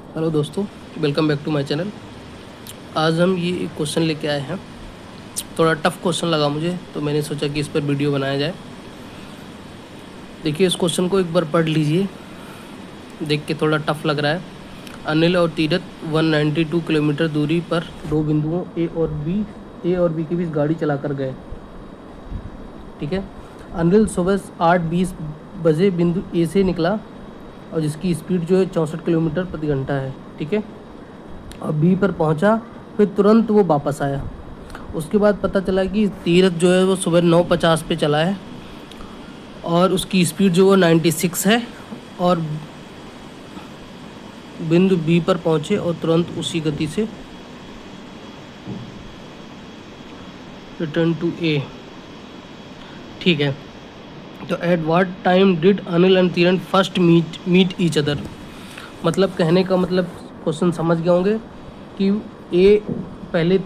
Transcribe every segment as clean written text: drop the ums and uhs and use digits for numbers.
Hello दोस्तों, welcome back to my channel. आज हम ये एक क्वेश्चन लेके आए हैं। थोड़ा टफ क्वेश्चन लगा मुझे, तो मैंने सोचा कि इस पर वीडियो बनाया जाए। देखिए, इस क्वेश्चन को एक बार पढ़ लीजिए। देख के थोड़ा टफ लग रहा है। अनिल और तीरथ 192 किलोमीटर दूरी पर दो बिंदुओं ए और बी के बीच गाड़ी चलाकर गए। ठीक है। अनिल सुबह 8:20 बजे बिंदु ए से निकला और जिसकी स्पीड जो है 64 किलोमीटर प्रति घंटा है। ठीक है। और बी पर पहुंचा, फिर तुरंत वो वापस आया। उसके बाद पता चला कि तीरथ जो है वो सुबह 9:50 पे चला है और उसकी स्पीड जो वो 96 है। और बिंदु बी पर पहुंचे और तुरंत उसी गति से रिटर्न टू ए। ठीक है। तो at what time did Anil and Tirath first meet each other. मतलब कहने का मतलब क्वेश्चन समझ गए होंगे कि ए पहले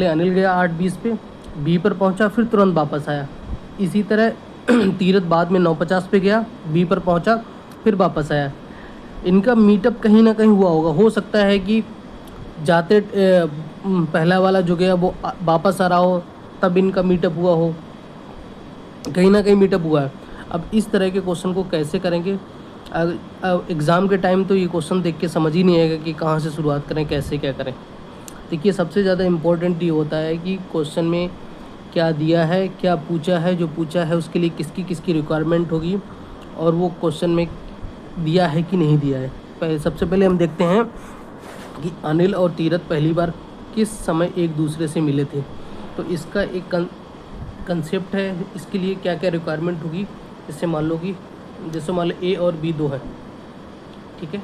अनिल गया 8:20 पे, बी पर पहुंचा, फिर तुरंत वापस आया। इसी तरह तीरथ बाद में 9:50 पे गया, बी पर पहुंचा, फिर वापस आया। इनका मीटअप कहीं ना कहीं हुआ होगा। हो सकता है कि जाते पहला वाला जो गया वो वापस आ रहा हो, तब इनका मीटअप हुआ हो। कहीं ना कहीं मीटअप हुआ है। अब इस तरह के क्वेश्चन को कैसे करेंगे? एग्ज़ाम के टाइम तो ये क्वेश्चन देख के समझ ही नहीं आएगा कि कहाँ से शुरुआत करें, कैसे क्या करें। देखिए, सबसे ज़्यादा इम्पोर्टेंट ये होता है कि क्वेश्चन में क्या दिया है, क्या पूछा है, जो पूछा है उसके लिए किसकी किसकी रिक्वायरमेंट होगी, और वो क्वेश्चन में दिया है कि नहीं दिया है। सबसे पहले हम देखते हैं कि अनिल और तीरथ पहली बार किस समय एक दूसरे से मिले थे। तो इसका एक कंसेप्ट है, इसके लिए क्या क्या रिक्वायरमेंट होगी। इससे मान लो कि जैसे मान लो ए और बी दो हैं। ठीक है।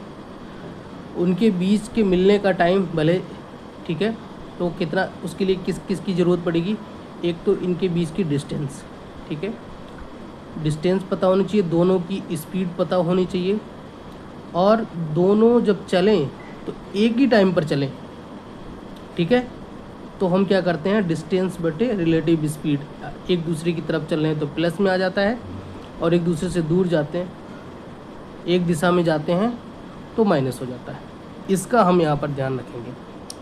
उनके बीच के मिलने का टाइम भले, ठीक है, तो कितना, उसके लिए किस किस की ज़रूरत पड़ेगी। एक तो इनके बीच की डिस्टेंस। ठीक है। डिस्टेंस पता होनी चाहिए, दोनों की स्पीड पता होनी चाहिए, और दोनों जब चलें तो एक ही टाइम पर चलें। ठीक है। तो हम क्या करते हैं, डिस्टेंस बटे रिलेटिव स्पीड। एक दूसरे की तरफ चल रहे हैं तो प्लस में आ जाता है, और एक दूसरे से दूर जाते हैं, एक दिशा में जाते हैं तो माइनस हो जाता है। इसका हम यहाँ पर ध्यान रखेंगे।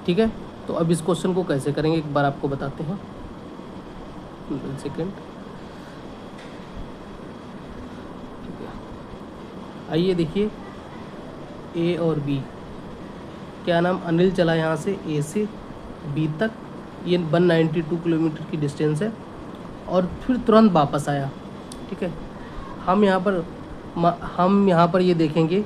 ठीक है। तो अब इस क्वेश्चन को कैसे करेंगे एक बार आपको बताते हैं। 1 सेकेंड। ठीक है। आइए देखिए, ए और बी, क्या नाम, अनिल चला यहाँ से ए से बी तक, ये 192 किलोमीटर की डिस्टेंस है, और फिर तुरंत वापस आया। ठीक है। हम यहाँ पर ये देखेंगे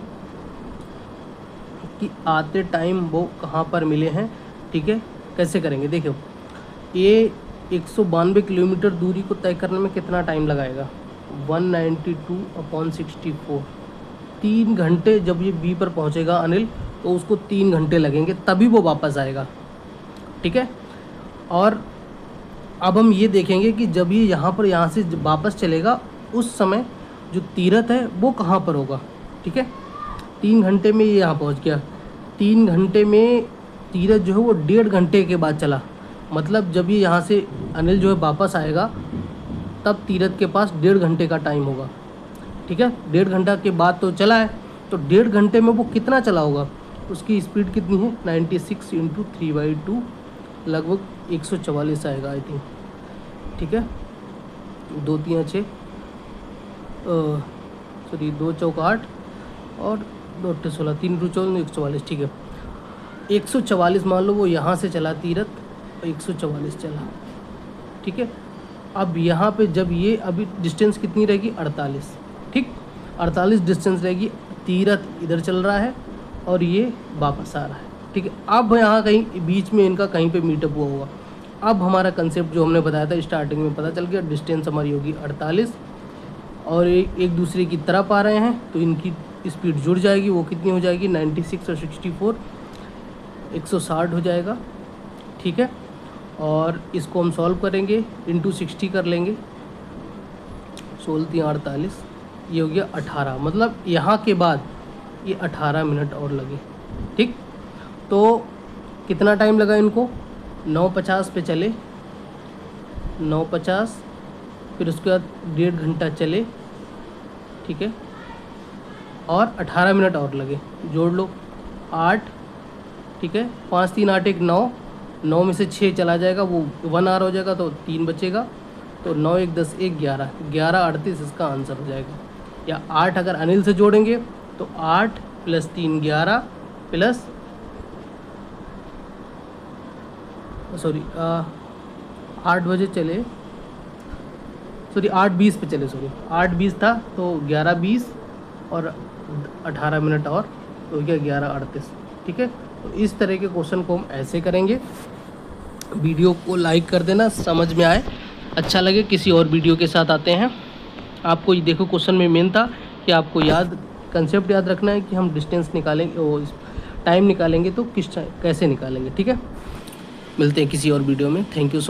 कि आते टाइम वो कहाँ पर मिले हैं। ठीक है। कैसे करेंगे, देखो, ये 192 किलोमीटर दूरी को तय करने में कितना टाइम लगाएगा, 192/64। 3 घंटे। जब ये बी पर पहुँचेगा अनिल, तो उसको 3 घंटे लगेंगे, तभी वो वापस आएगा। ठीक है। और अब हम ये देखेंगे कि जब ये यहाँ से वापस चलेगा, उस समय जो तीरथ है वो कहाँ पर होगा। ठीक है। 3 घंटे में ये यहाँ पहुँच गया। 3 घंटे में तीरथ जो है वो 1.5 घंटे के बाद चला। मतलब जब ये यहाँ से अनिल जो है वापस आएगा, तब तीरथ के पास 1.5 घंटे का टाइम होगा। ठीक है। 1.5 घंटा के बाद तो चला है, तो 1.5 घंटे में वो कितना चला होगा, उसकी स्पीड कितनी है, 96 × 3/2, लगभग 144 आएगा आई थिंक। ठीक है। 2 3 6 सॉरी 2 चौक 8 और 2 8 16, 3 2 14, 144। ठीक है। 144 मान लो वो यहाँ से चला तीरथ, 144 चला। ठीक है। अब यहाँ पे जब ये अभी डिस्टेंस कितनी रहेगी, 48। ठीक, 48 डिस्टेंस रहेगी। तीरथ इधर चल रहा है और ये वापस आ रहा है। ठीक है। अब यहाँ कहीं बीच में इनका कहीं पे मीटअप हुआ होगा। अब हमारा कंसेप्ट जो हमने बताया था स्टार्टिंग में पता चल गया। डिस्टेंस हमारी होगी 48, और एक दूसरे की तरफ आ रहे हैं, तो इनकी स्पीड जुड़ जाएगी। वो कितनी हो जाएगी, 96 और 64, 160 हो जाएगा। ठीक है। और इसको हम सॉल्व करेंगे, इंटू 60 कर लेंगे, 16 3 48, ये हो गया 18। मतलब यहाँ के बाद ये 18 मिनट और लगे। ठीक। तो कितना टाइम लगा इनको, 9:50 पे चले, 9:50, फिर उसके बाद 1.5 घंटा चले। ठीक है। और 18 मिनट और लगे, जोड़ लो, 8, ठीक है, 5 3 8 1 9, 9 में से 6 चला जाएगा, वो 1 आवर हो जाएगा तो 3 बचेगा, तो 9 1 10 1 11, 11 38 इसका आंसर हो जाएगा। या 8 अगर अनिल से जोड़ेंगे तो 8 + 3 11 प्लस 8 बजे चले, 8 20 पे चले, 8 20 था तो 11 20 और 18 मिनट और, तो क्या 11 38, ठीक है। तो इस तरह के क्वेश्चन को हम ऐसे करेंगे। वीडियो को लाइक कर देना, समझ में आए, अच्छा लगे, किसी और वीडियो के साथ आते हैं। आपको ये देखो क्वेश्चन में मेन था कि आपको कंसेप्ट याद रखना है कि हम डिस्टेंस निकालेंगे, वो टाइम निकालेंगे तो कैसे निकालेंगे, ठीक है। मिलते हैं किसी और वीडियो में। Thank you.